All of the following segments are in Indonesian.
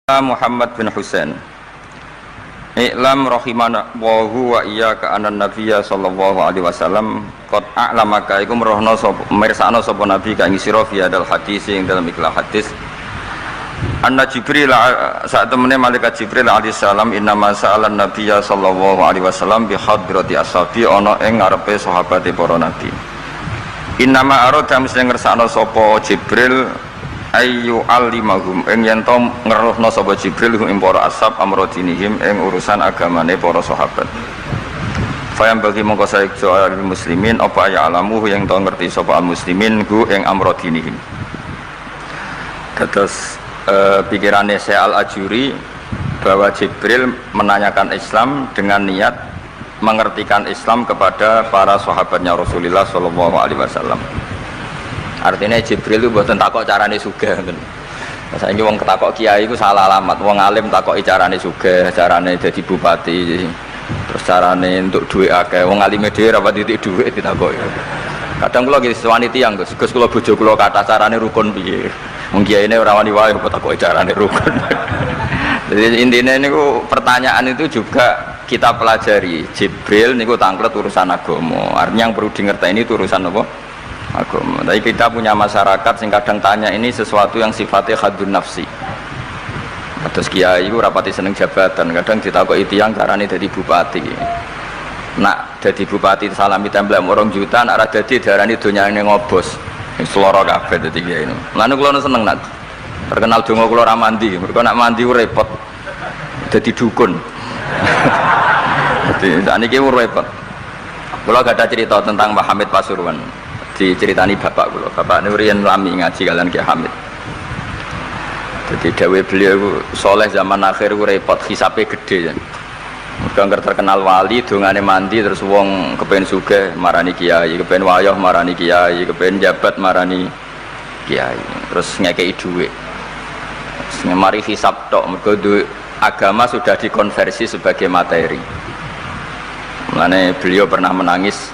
Muhammad bin Husain I'lam rahimanallahu wa iyyaka anna nabiyya sallallahu alaihi wasallam qad a'lamaka iku merohno sapa mirsakno sapa nabi ka ing sira fi hadal hadis ing dalam ikhlas hadis anna Jibril saat temene malaikat Jibril alaihi salam innama sa'alan nabiyya sallallahu alaihi wasallam bi hadrati ashabi ana ing ngarepe sahabate para nabi innama arada mesti ngersakno sapa Jibril ayu alimahum ing yen to ngeruhna sapa Jibril ing para ashab amrodinihim ing urusan agamane para sahabat. Fayam bagi mongko saejo muslimin apa ya alamu yang to ngerti sapa muslimin hu ing amrodinihim. Terus pikirannya Syekh Al-Ajuri bahwa Jibril menanyakan Islam dengan niat mengertikan Islam kepada para sahabatnya Rasulullah sallallahu alaihi wasallam. Artinya Jibril itu buatan takok carane sugih ngoten. Saiki wong ketakok kiai iku salah alamat. Wong alim takoki carane sugih, carane dadi bupati, terus carane entuk dhuwit akeh. Wong alime dhewe ora pati dhuwit ditakoki. Kadang kula nggih sewani tiyang, Gus kula bojo kula kathah carane rukun piye. Wong kiyaine ora wani wae kok takoki carane rukun. Jadi intinya niku pertanyaan itu juga kita pelajari. Jibril niku tangklet urusan agama. Artinya yang perlu dingerteni itu urusan apa? Agama. Tapi kita punya masyarakat sing kadang tanya ini sesuatu yang sifatnya khadun nafsi. Terus kiai itu rapati seneng jabatan, kadang ditakoki tiyang carane dadi bupati. Nak dadi bupati salami templek 2 juta, nak ora dadi diarani donyane ngobos. Wis lara kabeh dadi kiai. Lan kula seneng nak terkenal donga kula ora mandi, mergo nak mandi ku repot. Dadi dukun. Dadi niki ku repot. Kula gak ada cerita tentang Mbah Hamid Pasuruan. Diceritani bapak kula. Bapak niku riyen lami ngaji kalian Ki Hamid. Jadi dawuh beliau soleh zaman akhir ku repot, hisabe gede ya. Mergo terkenal wali dongane mandi terus wong kepen sugih marani kiai, kepen wayah marani kiai, kepen jabat marani kiai. Terus ngekeki dhuwit. Mari hisab tok mergo agama sudah dikonversi sebagai materi. Mulane beliau pernah menangis.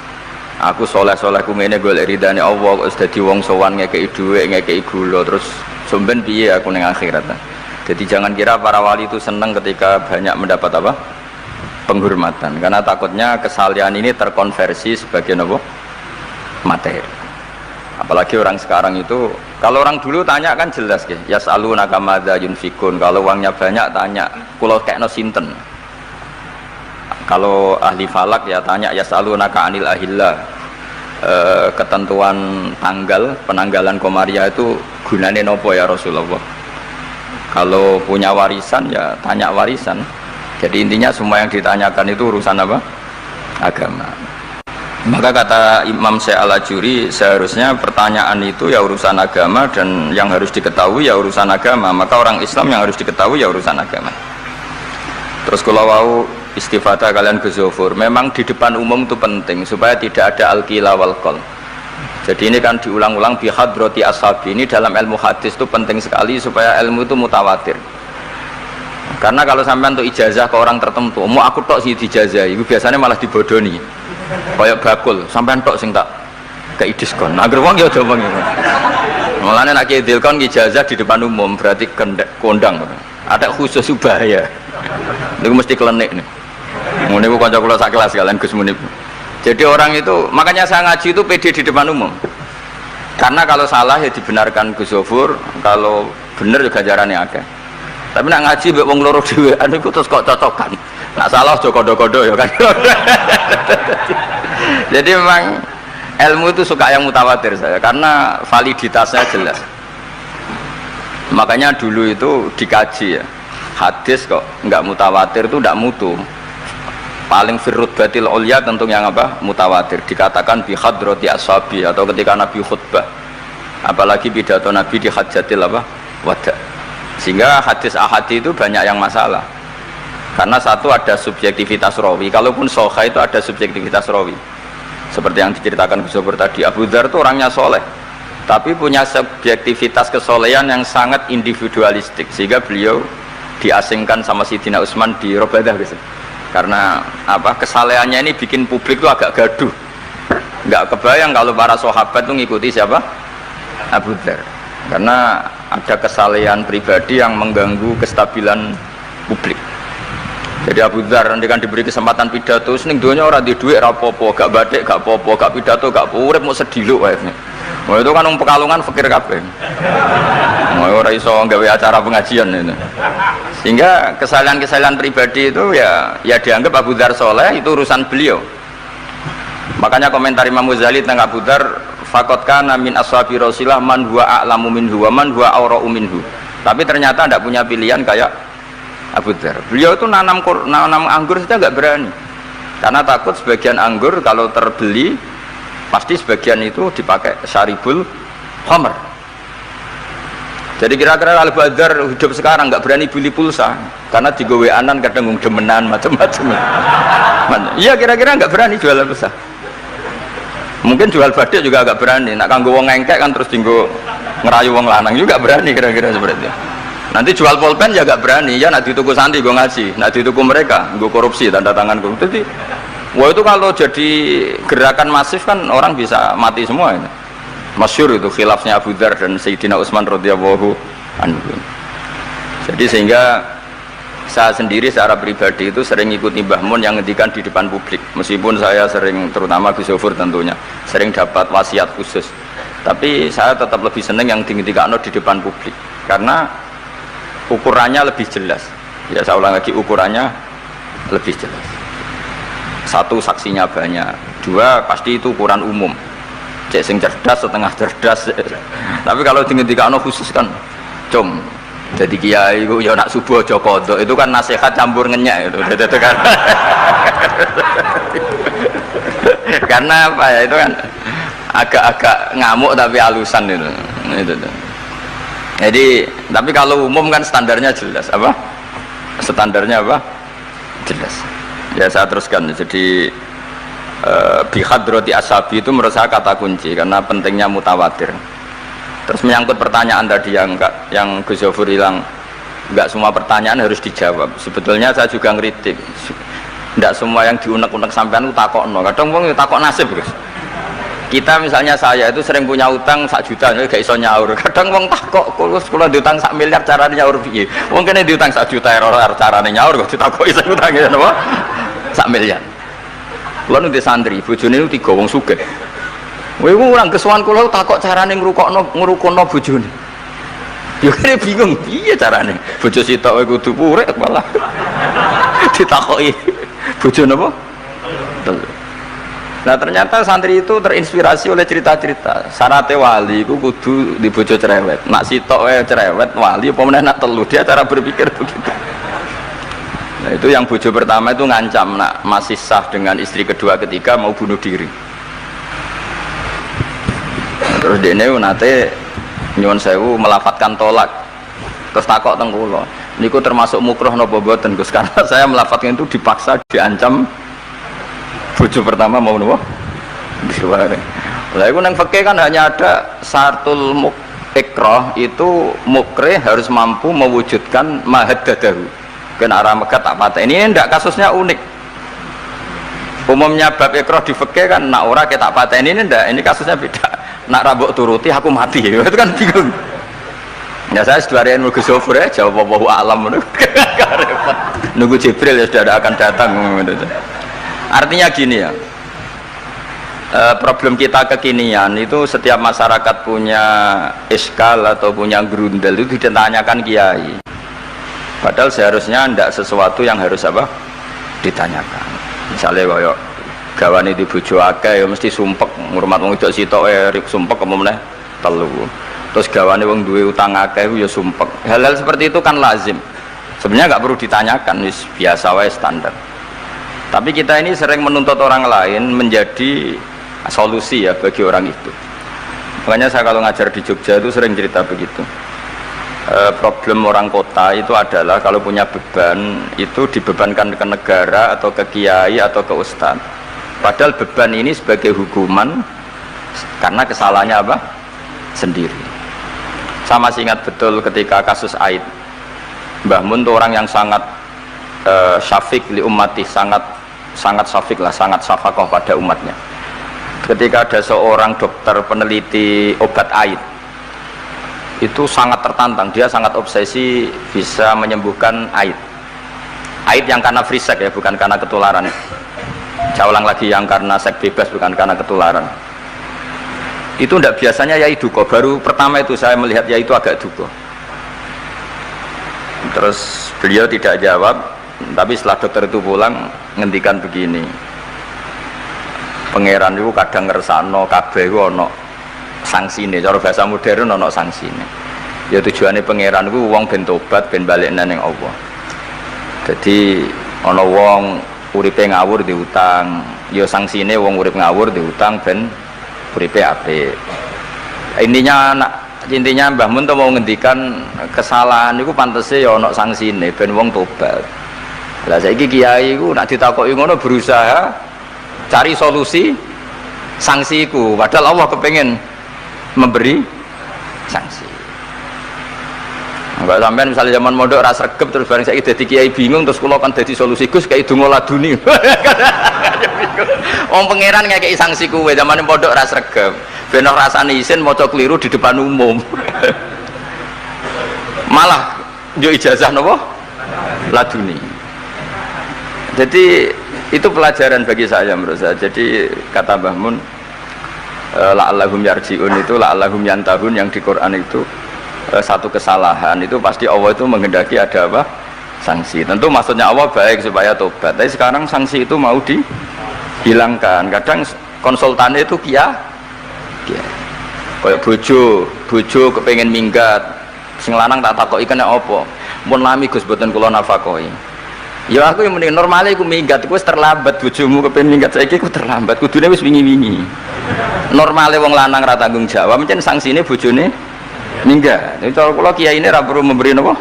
Aku soleh-soleh ku ngene golek ridane Allah kok dadi wong sowan ngekeki dhuwit, ngekeki gula terus somben piye aku ning akhirat. Jadi jangan kira para wali itu senang ketika banyak mendapat apa? Penghormatan, karena takutnya kesalian ini terkonversi sebagai apa? Materi. Apalagi orang sekarang itu, kalau orang dulu tanya kan jelas ya, yas'alunaka madza yunfikun. Kalau uangnya banyak tanya, kula kekno sinten. Kalau ahli falak ya tanya yas'alunaka anil ahillah, ketentuan tanggal penanggalan komaria itu gunane nopo ya Rasulullah. Kalau punya warisan ya tanya warisan. Jadi intinya semua yang ditanyakan itu urusan apa? Agama. Maka kata Imam Syekh Al-Ajuri seharusnya pertanyaan itu ya urusan agama, dan yang harus diketahui ya urusan agama. Maka orang Islam yang harus diketahui ya urusan agama. Terus kalau mau istifadah kalian gozofur, memang di depan umum itu penting supaya tidak ada al-qila wal qol. Jadi ini kan diulang-ulang bihadrati ashabi. Ini dalam ilmu hadis itu penting sekali supaya ilmu itu mutawatir. Karena kalau sampai untuk ijazah ke orang tertentu, mau aku tok sih dijazah, itu biasanya malah dibodoni. Kayak bakul, sampai tok sing tak kei diskon. Agar wong ya aja wong. Mulane nek dilkon ijazah di depan umum berarti kondang. Ada khusus bahaya. Niku mesti klenik nih. Ngene ku kanca kula sak kelas kalian Gus Munib. Jadi orang itu, makanya saya ngaji itu pede di depan umum. Karena kalau salah ya dibenarkan Gus Zofur, kalau bener juga ganjarannya ada. Tapi nak ngaji mbek wong loro dhewean niku terus kok cocokan. Nak salah aja kodo-kodo ya kan. Jadi memang ilmu itu suka yang mutawatir saya karena validitasnya jelas. Makanya dulu itu dikaji ya. Hadis kok enggak mutawatir itu enggak mutu. Paling firrut batil ulya tentu yang apa? Mutawatir. Dikatakan bi hadrati ashabi atau ketika Nabi khutbah. Apalagi pidato Nabi di hajatil apa? Wada. Sehingga hadis ahad itu banyak yang masalah. Karena satu ada subjektivitas rawi. Kalaupun sahih itu ada subjektivitas rawi. Seperti yang diceritakan Gus Sobur tadi, Abu Dzar itu orangnya soleh, tapi punya subjektivitas kesolehan yang sangat individualistik, sehingga beliau diasingkan sama Sidina Utsman di Robadah gitu. Karena apa? Kesalehannya ini bikin publik itu agak gaduh. Nggak kebayang kalau para sahabat itu ngikuti siapa? Abu Dzar. Karena ada kesalehan pribadi yang mengganggu kestabilan publik. Jadi Abu Dzar nanti kan diberi kesempatan pidato, seneng dunia orang di duit rapopo, gak batik, gak popo, gak pidato, gak urip mau sedih wahnya. Mau itu kan Pekalongan fakir kabeh. Mau orang iso gawe acara pengajian itu. Sehingga kesalahan-kesalahan pribadi itu ya dianggap Abu Dzar soleh, itu urusan beliau. Makanya komentar Imam Ghazali tentang Abu Dzar, faqad kana min ashabi Rasulillah man huwa a'lamu minhu wa man huwa awra'u minhu. Tapi ternyata tidak punya pilihan kayak Abu Dzar. Beliau itu nanam anggur saja nggak berani, karena takut sebagian anggur kalau terbeli pasti sebagian itu dipakai syaribul khamr. Jadi kira-kira Abu Dzar hidup sekarang nggak berani beli pulsa karena digoweanan kadang demenan macam-macam. Iya kira-kira nggak berani jual pulsa. Mungkin jual badik juga agak berani. Nak kanggo wong ngengkek kan terus dinggo ngerayu wong lanang juga berani kira-kira seperti itu. Nanti jual pulpen ya gak berani, ya nak dituku santri gue ngaji, nak dituku mereka gue korupsi tanda tangan gue. Jadi wah itu kalau jadi gerakan masif kan orang bisa mati semua ini. Masyhur itu khilafnya Abu Dzar dan Sayyidina Utsman radhiyallahu anhu. Jadi sehingga saya sendiri secara pribadi itu sering ikuti Mbah Mun yang ngendikan di depan publik, meskipun saya sering, terutama Gus Sofur tentunya sering dapat wasiat khusus, tapi saya tetap lebih seneng yang ngendikan di depan publik karena ukurannya lebih jelas. Ya saya ulang lagi, ukurannya lebih jelas. Satu, saksinya banyak. Dua, pasti itu ukuran umum. Cek sing cerdas, setengah cerdas. Tapi kalau dihentikan khusus kan, com. Jadi kiai itu ya nak subuh aja kodok. Itu kan nasihat campur ngenyak itu. Kan. Karena apa ya, itu kan agak-agak ngamuk tapi halusan itu. Itu. Jadi, tapi kalau umum kan standarnya jelas, apa? Standarnya apa? Jelas. Ya saya teruskan. Jadi bihadroti ashabi itu menurut saya kata kunci karena pentingnya mutawatir. Terus menyangkut pertanyaan tadi yang Gus Zofur hilang, nggak semua pertanyaan harus dijawab. Sebetulnya saya juga ngeritik. Nggak semua yang diunek-unek sampean itu takokno. Kadang wong takok nasib, Gus. Kita misalnya saya itu sering punya utang 1 juta, gak iso nyaur. Kadang wong takok, kalau diutang 1 miliar caranya nyaur piye? Wong kene diutang 1 juta error caranya nyaur kok ditakoki sak utang ya napa? 1 miliar. Kulo nu di santri, bojone niku 3 wong sugih. Kowe ora kesuwan kula takok carane ngrukono bojone. Ya kene bingung, piye carane? Bojo sitok kowe kudu purek malah. Ditakoki bojo napa? Nah ternyata santri itu terinspirasi oleh cerita-cerita. Syaratnya wali itu kudu di bojo cerewet. Nak sitok cerewet wali apa meneh nak telu, dia cara berpikir begitu. Nah itu yang bojo pertama itu ngancam nak masih sah dengan istri kedua ketiga mau bunuh diri. Nah, terus dene nate nyuwun sewu melafatkan tolak. Terus takok teng kula. Niku termasuk mukroh napa mboten Gus? Karena saya melafatkan itu dipaksa, diancam. Bojo pertama mau nopo? Diware. Lah iku nang fikih kan hanya ada syartul ikrah, itu mukrih harus mampu mewujudkan mahaddadahu. Kena arah megat tak pateni. Ini ndak kasusnya unik. Umumnya bab ikrah di fikih kan nak ora ke tak pateni, ini ndak, ini kasusnya beda. Nak rabuk turuti aku mati. Itu kan bingung. Ya saya seduarian Gus Zofur ya jawab wallahu a'lam. Nunggu Jibril ya sudah akan datang. Artinya gini ya, problem kita kekinian itu setiap masyarakat punya iskal atau punya grundel itu ditanyakan kiai. Padahal seharusnya tidak sesuatu yang harus apa ditanyakan. Misalnya kayak gawane di bojo akeh ya mesti sumpek, ngurmat wong wedok sitok sumpek kemene telu. Terus gawane wong duwe utang akeh ya sumpek. Hal-hal seperti itu kan lazim. Sebenarnya nggak perlu ditanyakan, wis biasa wae standar. Tapi kita ini sering menuntut orang lain menjadi solusi ya bagi orang itu. Makanya saya kalau ngajar di Jogja itu sering cerita begitu. Problem orang kota itu adalah kalau punya beban itu dibebankan ke negara atau ke kiai atau ke ustadz. Padahal beban ini sebagai hukuman karena kesalahannya apa? Sendiri. Saya masih ingat betul ketika kasus Aid. Mbah Mun itu orang yang sangat syafiq li ummati, sangat syafiq lah, sangat syafaqah pada umatnya. Ketika ada seorang dokter peneliti obat Aid itu sangat tertantang, dia sangat obsesi bisa menyembuhkan aid yang karena free sex ya, bukan karena ketularan. Saya ulang lagi, yang karena seks bebas, bukan karena ketularan. Itu tidak biasanya yai duka. Baru pertama itu saya melihat yai itu agak duka. Terus beliau tidak jawab, tapi setelah dokter itu pulang ngendikan begini, pangeran itu kadang ngersano kabeh itu ono sanksine, cara bahasa modern ono sanksine. Ya tujuannya pangeran itu wong ben tobat, ben balik nang Allah. Jadi ono wong uripe ngawur diutang, ya sanksine wong urip ngawur diutang ben uripe apik. Intinya Mbah Mun tuh mau ngendikan kesalahan itu pantese ya ono sanksine ben wong tobat. Lah saiki kiai iku nek ditakoki ngono berusaha cari solusi sanksiku, padahal Allah kepengen memberi sanksi. Enggak sampean misalnya zaman mondok ras regep terus bareng saiki dadi kiai bingung terus kula kan dadi solusi Gus kayak donga laduni. Wong pangeran ngekeki sanksi kuwe zaman mondok ras regep. Ben rasane isin maca keliru di depan umum. Malah yo ijazah napa? Laduni. Jadi itu pelajaran bagi saya menurut saya. Jadi kata Mbah Mun, la'allahum yarji'un itu la'allahum yantahun yang di Quran itu satu kesalahan itu pasti Allah itu menghendaki ada apa? Sanksi. Tentu maksudnya Allah baik supaya tobat. Tapi sekarang sanksi itu mau dihilangkan. Kadang konsultannya itu kayak bojo kepengen minggat, sing lanang tak takoki kena apa? Mun lami Gus boten kula nafakoi. Ya aku yang mending normalnya aku minggat, aku terlambat bojomu kepengen minggat saiki aku terlambat. Kudune wis wingi-wingi. Normalnya wong lanang ra tanggung jawab, mencen sanksine bojone minggat. Jadi cara kula kiai ini ra perlu memberi napa?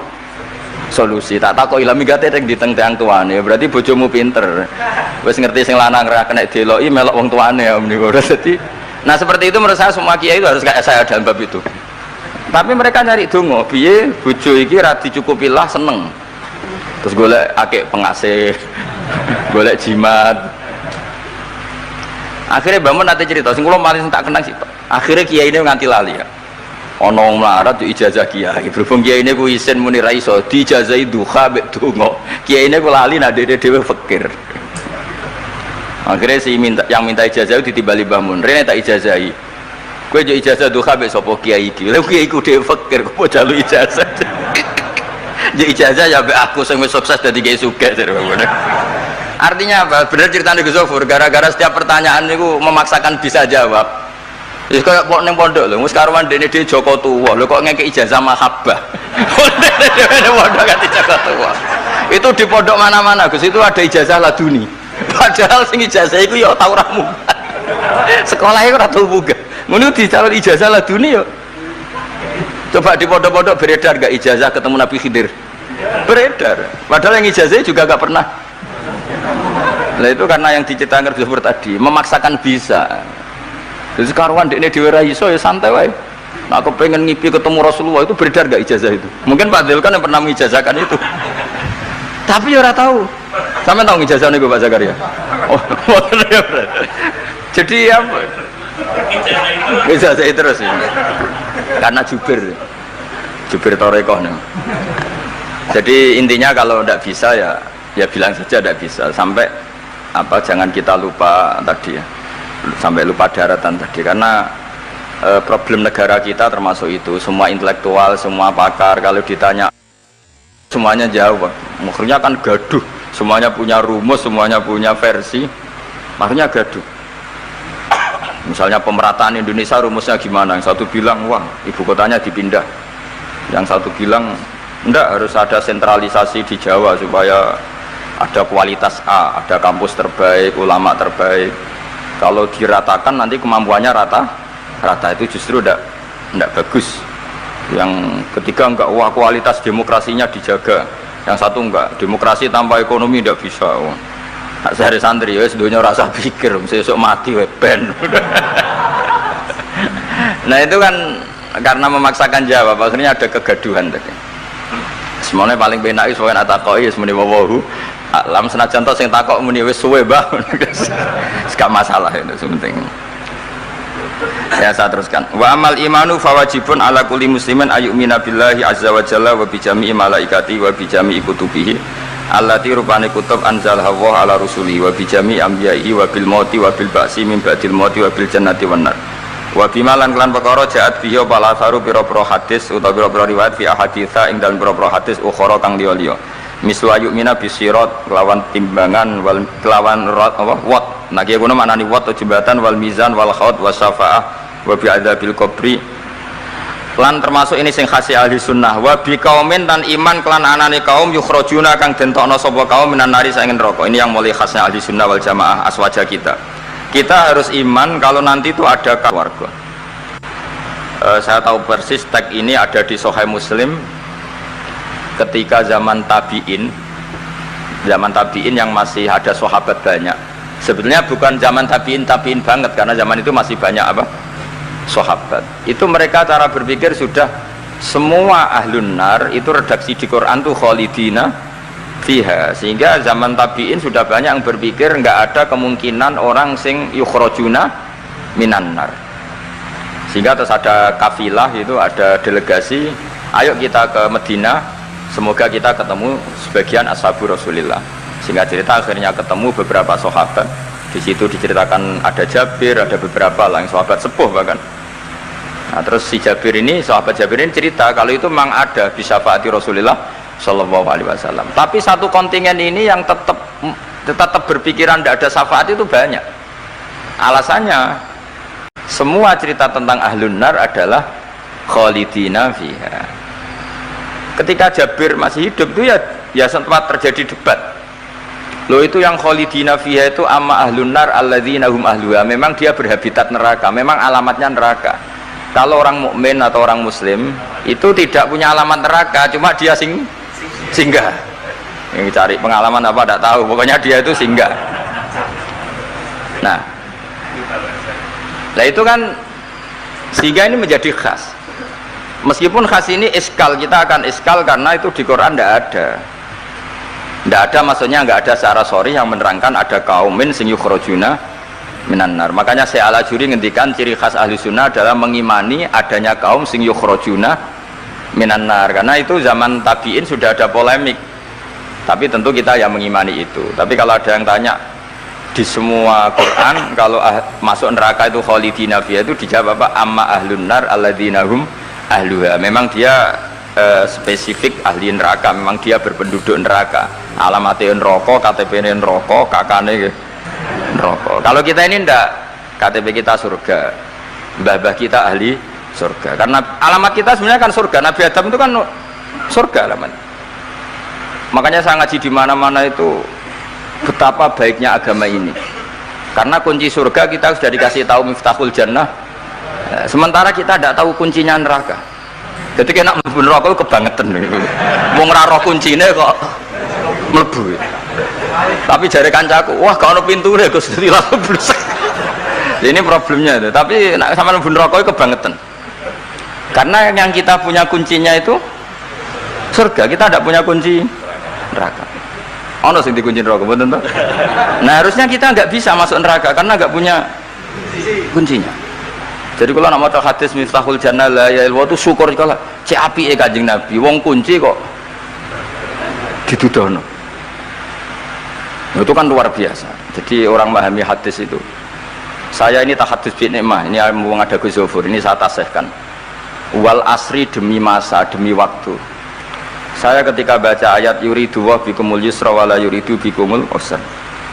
Solusi. Tak takoki lah minggate tek diteng-teng tuane. Berarti bojomu pinter. Wis ngerti sing lanang ra kena deloki melok wong tuane ya menika. Dadi nah seperti itu menurut saya semua kiai itu harus kayak saya dalam bab itu. Tapi mereka nyari dongo, piye bojo iki ra dicukupilah seneng. Terus golek akeh pengasih, golek jimat. Akhirnya bangun nanti cerita, sing kula paling tak kenang sih. Akhirnya kiai ini nganti lali ya. Ana wong melarat ijazah kiai. Berhubung kiai ini ku isin muni ra iso diijazahi duha mek donga. Kiai ini ku lali nek dhewe fakir. Akhirnya yang minta ijazah itu ditimbali Mbah Mun. Rene tak ijazahi. Kowe yo ijazah duha mek sapa kiai iki. Lha kiai ku dhewe fakir kok jalu ijazah. Jadi ijazah ya mek aku sing wis sukses dadi kiai sugih. Artinya apa? Benar ceritanya Gus Zofur, gara-gara setiap pertanyaan itu memaksakan bisa jawab. Ya kayak kok ning pondok lho, wis karuan dene dhewe Joko Tuwa. Lho kok ngekek ijazah mahabbah. Dene pondok ganti Joko Tuwa. Itu di pondok mana-mana Gus, itu ada ijazah laduni. Padahal sing ijazah iku ya tau ra munggah. Sekolah iku ora tau munggah. Ngono dicalon ijazah laduni ya. Coba di pondok-pondok beredar gak ijazah ketemu Nabi Khidir? Beredar. Padahal yang ijazah juga gak pernah. Nah itu karena yang diceritakan Gus Zofur tadi, memaksakan bisa. Jadi sekaruan dekne dhewe ra iso ya santai wae. Nah, aku pengen ngipi ketemu Rasulullah itu beredar gak ijazah itu? Mungkin Pak Del kan yang pernah mengijazahkan itu. Tapi ya ora tahu. Sampe tahu ijazah niku Pak Zakaria. Oh, jadi apa? Ijazah itu terus ya. Karena jubir Torekoh nih. Jadi intinya kalau tidak bisa ya bilang saja tidak bisa. Sampai apa jangan kita lupa tadi ya, sampai lupa daratan tadi, karena problem negara kita termasuk itu. Semua intelektual, semua pakar kalau ditanya semuanya jawab, maksudnya kan gaduh, semuanya punya rumus, semuanya punya versi, makanya gaduh. Misalnya pemerataan Indonesia rumusnya gimana? Yang satu bilang wah ibu kotanya dipindah, yang satu bilang enggak, harus ada sentralisasi di Jawa supaya ada kualitas A, ada kampus terbaik, ulama terbaik. Kalau diratakan nanti kemampuannya rata itu justru enggak bagus. Yang ketiga enggak, wah kualitas demokrasinya dijaga. Yang satu enggak, demokrasi tanpa ekonomi enggak bisa. Nak santri wis dunya rasa pikir, sesuk mati we ben. Nah itu kan karena memaksakan jawab, akhirnya ada kegaduhan tadi. Semuanya paling benak itu soalnya takoi semuni wawahu. Alam senajan to sing takok muni wis suwe mbah. Gak masalah itu penting. Ya saya teruskan. Wa amal imanu fawajibun ala kulli muslimin ayyumina billahi azza wa jalla wa bi jami'i malaikati wa bi jami'i kutubihi allati rupane kutub anzalha Allah ala rusulihi wa bi jami'i anbiya'ihi wa bil mauti wa bil ba'si min ba'dil mauti wa bil jannati wan nar. Wa bimalan kelan perkara jaat bihi bala saru pira-pira hadis utawa pira-pira riwayat fi ahaditsa ing dalem pira-pira hadis ukhra kang liya-liya. Mislu ayyumina bisirat kelawan timbangan wal kelawan wat. Nah kiye kono maknani wat jembatan wal mizan wal khaut wasyafaah wa bi adzabil qabri. Lan termasuk ini sing khasi ahli sunnah wa bi kaumin tan iman kelan anane kaum yukhrajuna kang dentokno sapa kaum minan nari saking neraka. Ini yang mulai khasnya ahli sunnah wal jamaah aswaja kita. Kita harus iman kalau nanti itu ada keluarga. Saya tahu persis teks ini ada di Sahih Muslim ketika zaman tabi'in yang masih ada sahabat banyak. Sebetulnya bukan zaman tabi'in banget karena zaman itu masih banyak apa? Sahabat. Itu mereka cara berpikir sudah semua ahlun nar itu redaksi di Quran tuh khalidina fiha, sehingga zaman tabi'in sudah banyak yang berpikir nggak ada kemungkinan orang sing yukhrajuna minan nar. Sehingga terus ada kafilah, itu ada delegasi, ayo kita ke Medina, semoga kita ketemu sebagian ashabu Rasulillah. Sehingga cerita akhirnya ketemu beberapa sahabat. Di situ diceritakan ada Jabir, ada beberapa lah yang sahabat sepuh bahkan. Nah, terus si Jabir ini, sahabat Jabir ini cerita kalau itu memang ada di syafaati Rasulillah Sallallahu Alaihi Wasallam. Tapi satu kontingen ini yang tetap berpikiran tidak ada syafaat itu banyak. Alasannya semua cerita tentang ahlun nar adalah khalidina fiha. Ketika Jabir masih hidup itu ya sempat terjadi debat. Loh itu yang khalidina fiha itu amma ahlun nar alladzina hum ahluha. Memang dia berhabitat neraka, memang alamatnya neraka. Kalau orang mukmin atau orang muslim itu tidak punya alamat neraka, cuma dia singgah. Yang cari pengalaman apa tidak tahu, pokoknya dia itu singgah. Nah itu kan sehingga ini menjadi khas. Meskipun khas ini iskal, kita akan iskal karena itu di Quran tidak ada, maksudnya nggak ada secara sorry yang menerangkan ada kaumin sing yukhrajuna minan nar. Makanya Syekh Al-Ajuri ngendikan ciri khas ahli sunnah adalah mengimani adanya kaum sing yukhrajuna minan nar, karena itu zaman tabi'in sudah ada polemik, tapi tentu kita yang mengimani itu. Tapi kalau ada yang tanya di semua Quran kalau masuk neraka itu khalidina fiha, itu dijawab apa? Amma ahlun nar alladzina hum ahluha. Memang dia spesifik ahli neraka, memang dia berpenduduk neraka, alamatnya neraka, KTP-nya neraka, kakane neraka. Kalau kita ini ndak, KTP kita surga, mbah-mbah kita ahli surga, karena alamat kita sebenarnya kan surga. Nabi Adam itu kan surga alamat. Makanya saya ngaji di mana-mana itu betapa baiknya agama ini, karena kunci surga kita sudah dikasih tahu miftahul jannah, sementara kita tidak tahu kuncinya neraka. Jadi kena mlebu neraka kebangetan, mau ngeraro kuncinya kok mlebu. Tapi jari kancaku, wah kalau pintunya Gus langsung blusek. Ini problemnya itu. Tapi sama mlebu neraka kebangetan. Karena yang kita punya kuncinya itu surga, kita tidak punya kunci neraka. Ono sing dikunci neraka, betul toh? Nah harusnya kita nggak bisa masuk neraka karena nggak punya kuncinya. Jadi kalau nak maca hadis miftahul jannah la ilaha illallah itu syukur kalau cek apike Kanjeng Nabi, wong kunci kok ditudono. Itu kan luar biasa. Jadi orang memahami hadis itu. Saya ini tahadus bi nikmah, ini mumpung ada Gus Zofur, ini saya tasihkan. Wal asri demi masa, demi waktu. Saya ketika baca ayat yuridu wa bikumul yusra wala yuridu bikumul usra,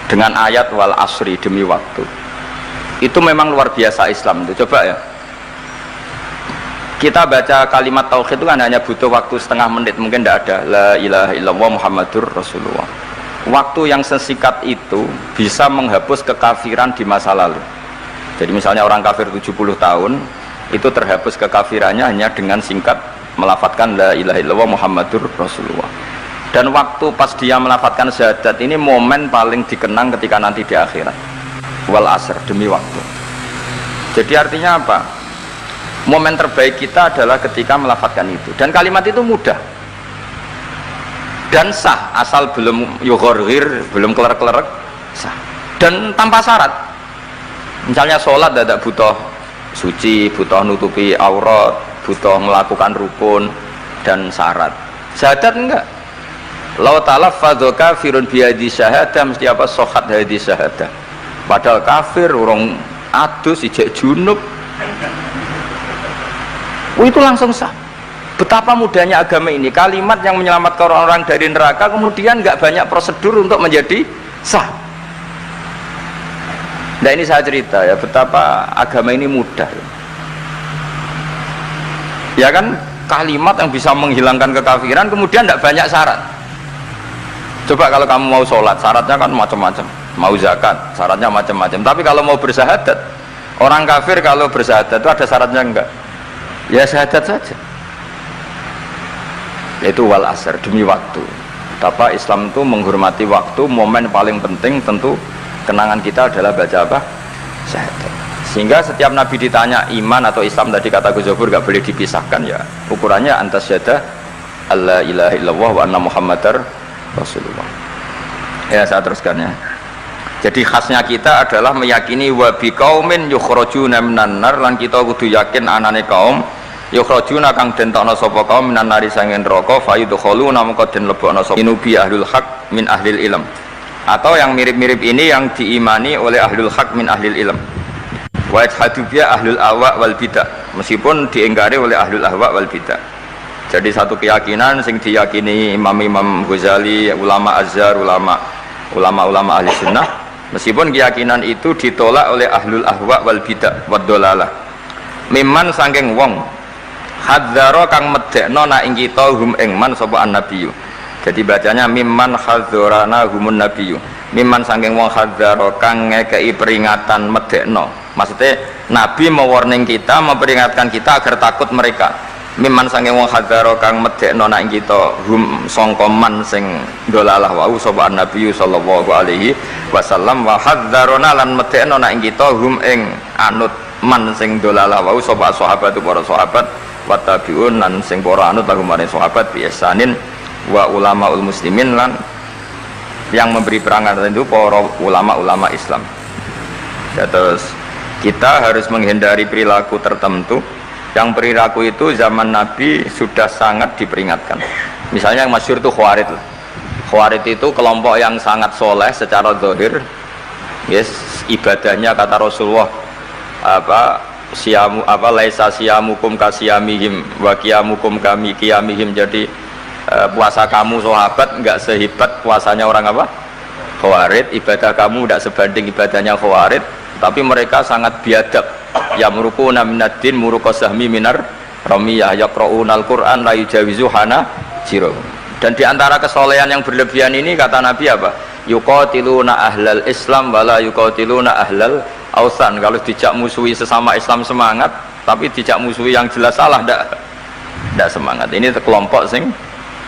dengan ayat wal asri demi waktu, itu memang luar biasa Islam itu. Coba ya, kita baca kalimat tauhid itu kan hanya butuh waktu setengah menit, mungkin tidak ada la ilaha illallah Muhammadur Rasulullah. Waktu yang sesikat itu bisa menghapus kekafiran di masa lalu. Jadi misalnya orang kafir 70 tahun itu terhapus kekafirannya hanya dengan singkat melafadzkan la ilaha illallah Muhammadur Rasulullah. Dan waktu pas dia melafadzkan syahadat ini momen paling dikenang ketika nanti di akhirat. Wal asr, demi waktu. Jadi artinya apa? Momen terbaik kita adalah ketika melafadzkan itu. Dan kalimat itu mudah dan sah, asal belum yughorghir, belum keler-kelerek, sah. Dan tanpa syarat. Misalnya sholat tidak butuh suci, butuh nutupi aurat, butuh melakukan rukun dan syarat. Syahadat enggak. Lau talaffadza kafirun bihadhi syahadah, mesti apa sohat hadhi syahadah. Padahal kafir urung adus ijek junub. Itu langsung sah. Betapa mudahnya agama ini, kalimat yang menyelamatkan orang-orang dari neraka kemudian enggak banyak prosedur untuk menjadi sah. Nah ini saya cerita ya, betapa agama ini mudah. Ya kan, kalimat yang bisa menghilangkan kekafiran kemudian tidak banyak syarat. Coba kalau kamu mau sholat, syaratnya kan macam-macam. Mau zakat, syaratnya macam-macam. Tapi kalau mau bersahadat, orang kafir kalau bersahadat itu ada syaratnya enggak? Ya syahadat saja. Yaitu wal asr, demi waktu. Betapa Islam itu menghormati waktu, momen paling penting tentu kenangan kita adalah baca apa? Syahadat. Sehingga setiap Nabi ditanya iman atau Islam, tadi kata Gus Zofur gak boleh dipisahkan ya. Ukurannya antas syahada alla ilaha illallah wa anna muhammadar Rasulullah. Ya saya teruskan ya. Jadi khasnya kita adalah meyakini wa biqaumin yukhrajuna minan nar, lan kita kudu yakin anane kaum yukhrajuna kang den tokno sapa kaum minan nari sangen neraka fayudkhuluna mongko den lebokno sapa inubi ahlul haq min ahlil ilm. Atau yang mirip-mirip ini yang diimani oleh ahlul haq min ahlil ilm. Wa yajhadu biya ahlul ahwa wal bidah, meskipun diingkari oleh ahlul ahwa wal bidah. Jadi satu keyakinan sing diyakini Imam Ghazali, ulama Azhar, ulama ahli sunnah, meskipun keyakinan itu ditolak oleh ahlul ahwa wal bidah wad dolalah. Mimman saking wong hadzara kang medekno na ing kita hum ing man sapa annabiyyu. Jadi bacanya mimman hadzarana humun nabiyyu. Mimman saking wong hadzara kang ngekei peringatan medekno. Maksudnya nabi mau warning kita, memperingatkan kita agar takut mereka. Mimman saking wong hadzara kang medekno na ing kita hum sangka man sing dolalah wau sapa annabiyyu sallallahu alaihi wasallam wa hadzarana lan medekno na ing kita hum ing anut man sing dolalah wau sapa sahabat para sahabat wa tabiun lan sing para anut lagu maring sahabat biasanin wa ulamaul muslimin lan yang memberi peringatan itu para ulama-ulama Islam. Ya, terus kita harus menghindari perilaku tertentu yang perilaku itu zaman Nabi sudah sangat diperingatkan. Misalnya yang masyhur itu Khawarij. Khawarij itu kelompok yang sangat soleh secara zahir. Yes, ibadahnya kata Rasulullah siamu laisa siamukum kasiyamihim wa qiyamukum kami qiyamihim. Jadi puasa kamu sahabat enggak sehebat puasanya orang apa? Khawarij. Ibadah kamu tidak sebanding ibadahnya Khawarij, tapi mereka sangat biadab. Ya murukuna minaddin murukosahmi minar ramiyah yaqra'unal Qur'an la yujawizu hana jiro. Dan diantara kesolehan yang berlebihan ini kata Nabi apa? Yuqatiluna ahlal Islam wala yuqatiluna ahlal ausan. Kalau dijak musuhi sesama Islam semangat, tapi dijak musuhi yang jelas salah ndak semangat. Ini kelompok sing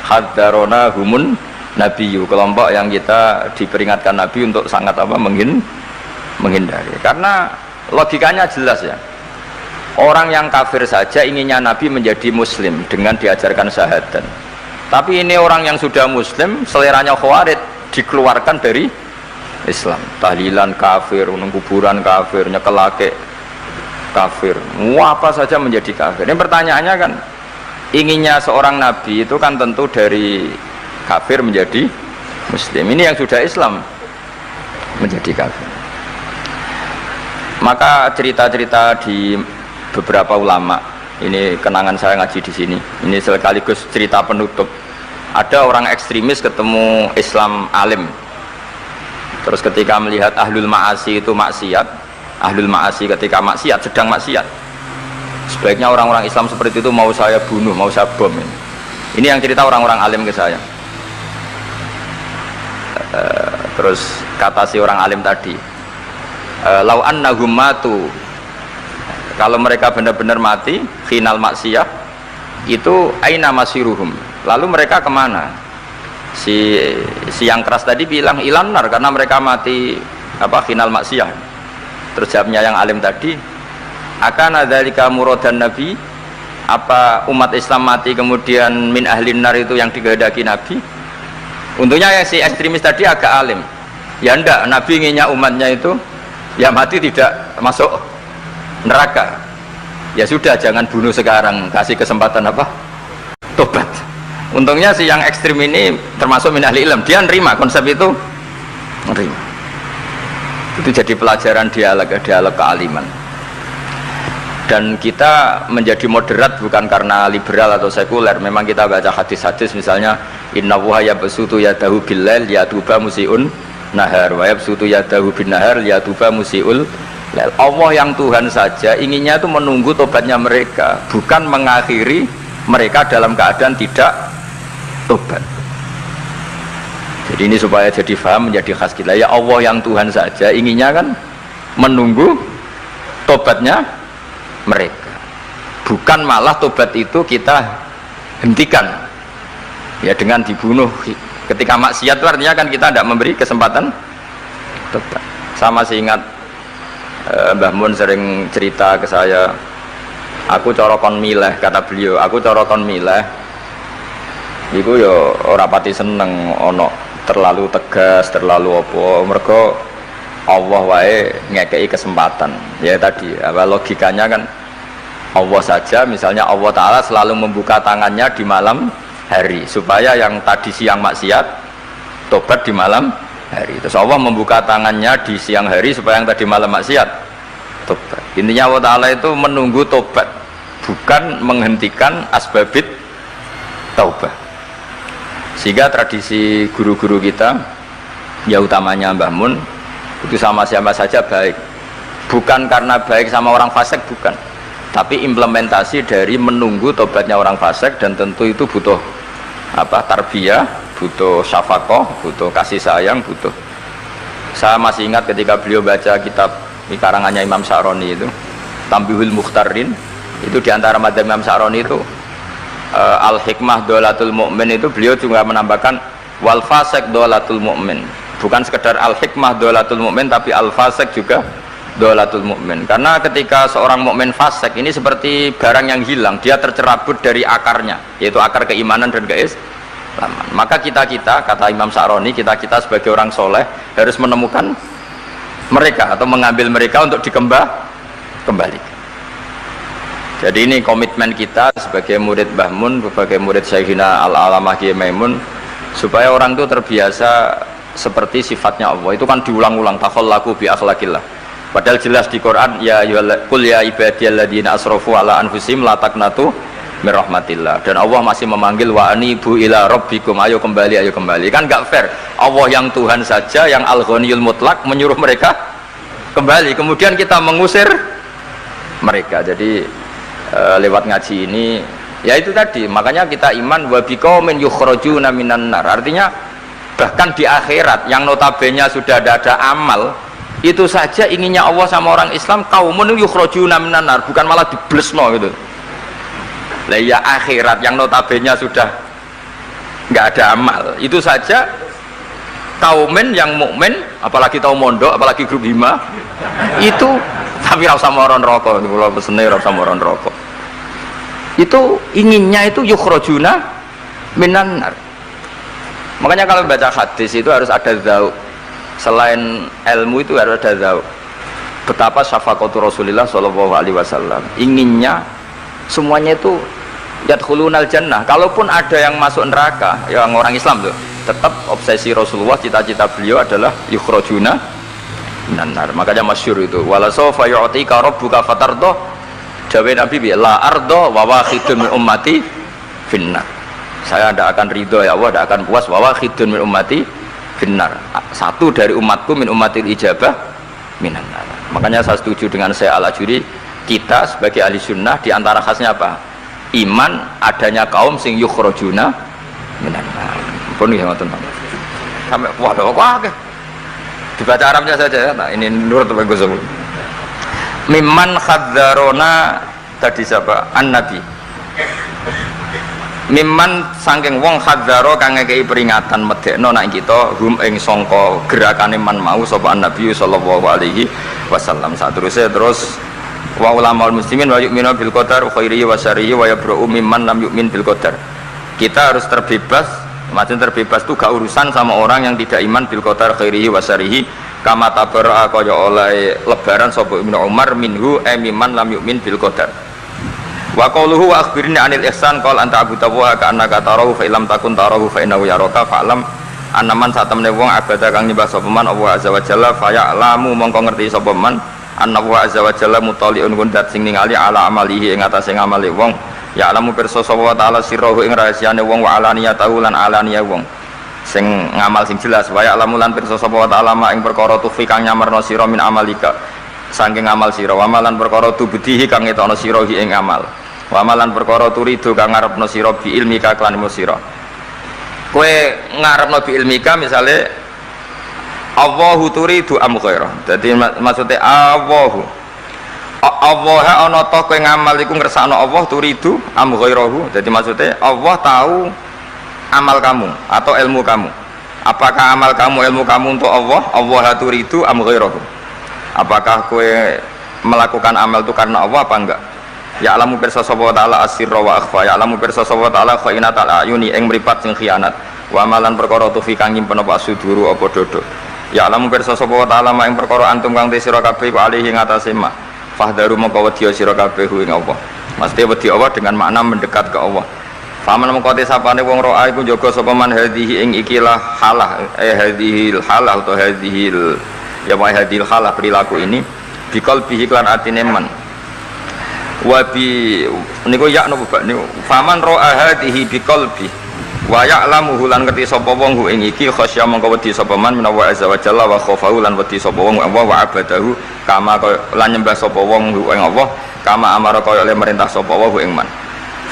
hadarona humun nabiyyu, kelompok yang kita diperingatkan Nabi untuk sangat apa menghindari. Karena logikanya jelas ya, orang yang kafir saja inginnya Nabi menjadi muslim dengan diajarkan syahadat, tapi ini orang yang sudah muslim seleranya Khawarij dikeluarkan dari Islam, tahlilan kafir, kuburan kafir, nyekelake kafir, apa saja menjadi kafir. Ini pertanyaannya kan, inginnya seorang Nabi itu kan tentu dari kafir menjadi muslim, ini yang sudah Islam menjadi kafir. Maka cerita-cerita di beberapa ulama, ini kenangan saya ngaji di sini, ini sekaligus cerita penutup. Ada orang ekstremis ketemu Islam alim, terus ketika melihat ahlul ma'asi itu maksiat, ahlul ma'asi ketika maksiat, sedang maksiat, sebaiknya orang-orang Islam seperti itu mau saya bunuh, mau saya bom. Ini yang cerita orang-orang alim ke saya. Terus kata si orang alim tadi, lau annahum matu, kalau mereka benar-benar mati final maksiyah itu aina masiruhum, lalu mereka kemana? Si yang keras tadi bilang ilanar, karena mereka mati apa final maksiyah. Terus jawabnya yang alim tadi, akan dzalika muradan nabi, apa umat Islam mati kemudian min ahlin nar itu yang dikehendaki Nabi? Untungnya yang si ekstremis tadi agak alim. Ya enggak, Nabi inginnya umatnya itu ya mati tidak masuk neraka. ya sudah jangan bunuh sekarang, kasih kesempatan apa? Tobat. Untungnya si yang ekstrim ini termasuk min ahli ilm, dia nerima konsep itu, nerima. Itu jadi pelajaran dialog kealiman. Dan kita menjadi moderat bukan karena liberal atau sekuler. Memang kita baca hadis-hadis misalnya inna wuha yabsutu yadahu billail yatuba musiun nahar wa yabsutu yadahu bin nahar yatuba musiul lail. Allah yang Tuhan saja inginnya itu menunggu tobatnya mereka, bukan mengakhiri mereka dalam keadaan tidak tobat. Jadi ini supaya jadi faham, menjadi khas kita. Ya Allah yang Tuhan saja inginnya kan menunggu tobatnya mereka, bukan malah tobat itu kita hentikan ya dengan dibunuh ketika maksiat. Itu artinya kan kita tidak memberi kesempatan tobat. Sama sih ingat Mbah Mun sering cerita ke saya, aku corokon mileh, kata beliau, aku corokon mileh iku yo ora pati seneng ono terlalu tegas, terlalu apa, mergo Allah wae ngekei kesempatan. Ya tadi apa logikanya kan, Allah saja misalnya Allah Ta'ala selalu membuka tangannya di malam hari supaya yang tadi siang maksiat tobat di malam hari. Terus Allah membuka tangannya di siang hari supaya yang tadi malam maksiat tobat. Intinya Allah Ta'ala itu menunggu tobat, bukan menghentikan asbabit taubah. Sehingga tradisi guru-guru kita, ya utamanya Mbah Mun, itu sama siapa saja baik, bukan karena baik sama orang fasik, bukan, tapi implementasi dari menunggu tobatnya orang fasik. Dan tentu itu butuh apa, tarbiyah, butuh syafaqah, butuh kasih sayang, butuh. Saya masih ingat ketika beliau baca kitab karangannya Imam Sya'roni itu Tambihul Mukhtarin, itu diantara madzhab Imam Sya'roni itu al-hikmah dolatul mu'min, itu beliau juga menambahkan wal fasik dolatul mu'min. Bukan sekedar al-hikmah dolatul mu'min, tapi al-fasik juga dolatul mu'min. Karena ketika seorang mukmin fasik ini seperti barang yang hilang, dia tercerabut dari akarnya, yaitu akar keimanan dan keislaman. Maka kita kata Imam Sya'roni, kita sebagai orang soleh harus menemukan mereka atau mengambil mereka untuk dikembalikan. Jadi ini komitmen kita sebagai murid Mbah Mun, sebagai murid Syekhina Al-Alamah Kiai Maimun, supaya orang itu terbiasa seperti sifatnya Allah. Itu kan diulang-ulang, takhallaku bi akhlaqillah. Padahal jelas di Quran, ya qul ya ibadiyalladzina asrafu ala anfusihim la taqnatu mir rahmatillah. Dan Allah masih memanggil wa anibu ila rabbikum, ayo kembali. Kan enggak fair. Allah yang Tuhan saja, yang al-ghaniyul mutlak, menyuruh mereka kembali, kemudian kita mengusir mereka. Jadi lewat ngaji ini ya itu tadi, makanya kita iman wa biqaumin yukhrajuna minan nar. Artinya bahkan di akhirat yang notabene sudah ada amal, itu saja inginnya Allah sama orang Islam, kaumun yukhrajuna minan nar, bukan malah diblesno gitu. Lah ya akhirat yang notabene sudah nggak ada amal, itu saja kaumen yang mukmin, apalagi tau mondok, apalagi grup hima, itu tapi rasa moron rokok, kalau pesene rasa moron rokok. Itu inginnya itu yukhrajuna minan nar. Makanya kalau baca hadis itu harus ada zauq. Selain ilmu itu harus ada zauq. Betapa syafaqatu Rasulullah sallallahu alaihi wasallam. Inginnya semuanya itu yadkhulunal jannah. Kalaupun ada yang masuk neraka, yang orang Islam tuh, tetap obsesi Rasulullah, cita-cita beliau adalah yukhrajuna minan nar. Makanya masyhur itu, wala sawfa yu'tika rabbuka fatardah. Jawab Nabi, la ardo wa wakhidun min ummati finnar. Saya tidak akan ridho ya Allah, tidak akan puas wa wakhidun min ummati finnar. Satu dari umatku min ummatil ijabah minan nar. Makanya saya setuju dengan saya Al-Ajuri, kita sebagai ahli sunnah diantara khasnya apa? Iman adanya kaum sing yukhrajuna minan nar. Pun ya ngoten. Sampai waduh kok dibaca Arabnya saja. Nah, ini nurut apa Gus? Mimman khadzarona tadi siapa? An-Nabi. Mimman saking wong khadzaro kang ngekei peringatan medekno nak kita hum ing sangka gerakane man mau sapa Nabi sallallahu alaihi wasallam. Saterusé terus wa ulamaul muslimin wa yu'minu bil qadar khairihi wa syarrihi wa yabra'u mimman lam yu'min bil qadar. Kita harus terbebas, maksudnya terbebas itu gak urusan sama orang yang tidak iman bil qadar khairihi wa syarrihi. Kama tabara kaya oleh lebaran sapa Ibnu Umar minhu mimman lam yu'min bil qadar. Wa qauluhu wa akhbirni 'anil ihsan qala anta abudallaha ka'annaka tarahu fa illam takun tarahu fa innahu yaraka fa'lam annaman satamne wong abada kang nyembah sapa man Allah azza wa jalla fa ya'lamu mongko ngerti sapa man annahu azza wa jalla mutaliun kundat sing ningali ala amalihi ing atase ngamali wong ya'lamu pirsa sapa wa ta'ala sirruhu ing rahasiane wong wa alaniyatahu lan alaniya wong sing ngamal sing jelas wa ya'lamu lan pirsa sapa wa ta'ala ma ing perkara tufi kang nyamarno sira min amalika saking amal sira wa malan perkara tubudihi kang ngetokno sira ing amal wa malan perkara turidu kang ngarepno sira bi ilmika kan ilmu sira kowe ngarepno bi ilmika misale Allahu turidu am ghairah dadi maksude Allah ana ta kowe ngamal iku ngersakno Allah turidu am ghairahu dadi maksude Allah tahu amal kamu atau ilmu kamu apakah amal kamu ilmu kamu untuk Allah turidu am ghairahu apakah kowe melakukan amal itu karena Allah apa enggak ya'lamu pirsa sapa ta'ala asirra wa akhfa ya'lamu pirsa sapa ta'ala khainatal ayuni ing mripat sing khianat wa amalan perkara tufi kang nyimpen apa suduru apa dodo ya'lamu pirsa sapa ta'ala ing perkara antum kang sira kabeh ku alihi ngatasé ma fahdaru mongko wedi sira kabeh ing Allah mesti wedi Allah dengan makna mendekat ke Allah faman mongko te sapane wong roa iku jaga sapa man hadhihi ing ikilah halah hadhil halah atau hadhil ya wa hadhil halah perilaku ini bikal bihi lan atine man wabi niku ya napa Pak niku faman ra'a hadhihi biqalbi wa ya'lamu lan ngerti sapa wong ing iki khasya mongko wedi sapa man menawa azza wa jalla wa khafahu lan wedi sapa wong Allah wa abadahu kama lan nyembah sapa wong ing Allah kama amara kaya le merintah sapa wong ing man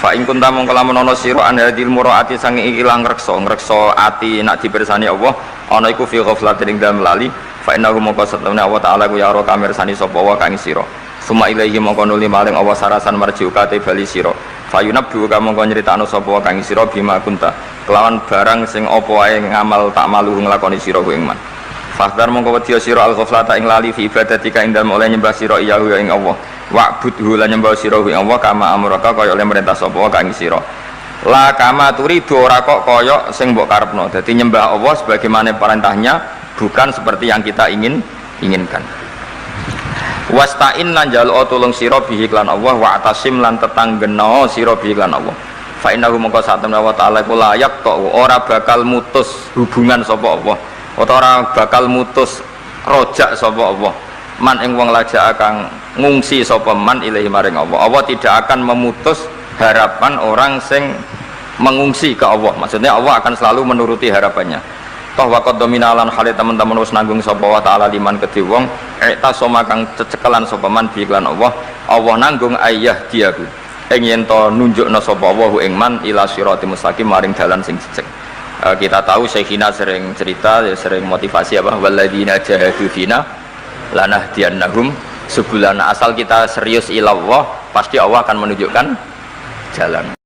fa ing kunta mongko lamun ana sira an hadil muraati sange iki lang ngrekso ati nak dipirsani Allah ana iku fi ghaflatin ing dalem lali fa innahu mongko satune Allah taala ku ya ora kamirsani sapa wa kang sira suma ilaihi mongko nuli maling Allah sarasan marjiuka te bali sira fayunabbu ka mongko nyritakno sapa kang sira bima kunta kelawan barang sing apa wae ngamal tak malu nglakoni sira ku ing man fahdar mongko wedi sira al ghaflata ing lali fi ibadatika ing dalem oleh nyembah sira iya ing Allah wa'budhu lan nyembah sira ing Allah kama amraka kaya oleh merintah sapa kang sira la kama turidu ora kok kaya sing mbok karepno dadi nyembah Allah sebagaimana perintahnya bukan seperti yang kita inginkan wasta'in lan jaluk tulung sira bihi lan Allah wa atasim lan tetanggena sira bihi lan Allah fa innahu mongko satemene wa ta'ala kula yaqta ora bakal mutus hubungan sapa Allah ora bakal mutus rojak sapa Allah man ing wong lajak kang ngungsi sapa man ilahi maring Allah Allah tidak akan memutus harapan orang sing mengungsi ke Allah maksudnya Allah akan selalu menuruti harapannya toh waqad dominalan hale teman-teman wis nanggung sapa wa ta'ala liman kedhe wong eta soma kang cecekelan sapa man bi iklan Allah nanggung ayah diaku ing yen to nunjukna sapa Allah ing man ila siratal mustaqim maring dalan sing jejeg kita tahu Syekhina sering cerita sering motivasi apa walladzina jahadu fina lanahdiyannahum subulana asal kita serius ila Allah pasti Allah akan menunjukkan jalan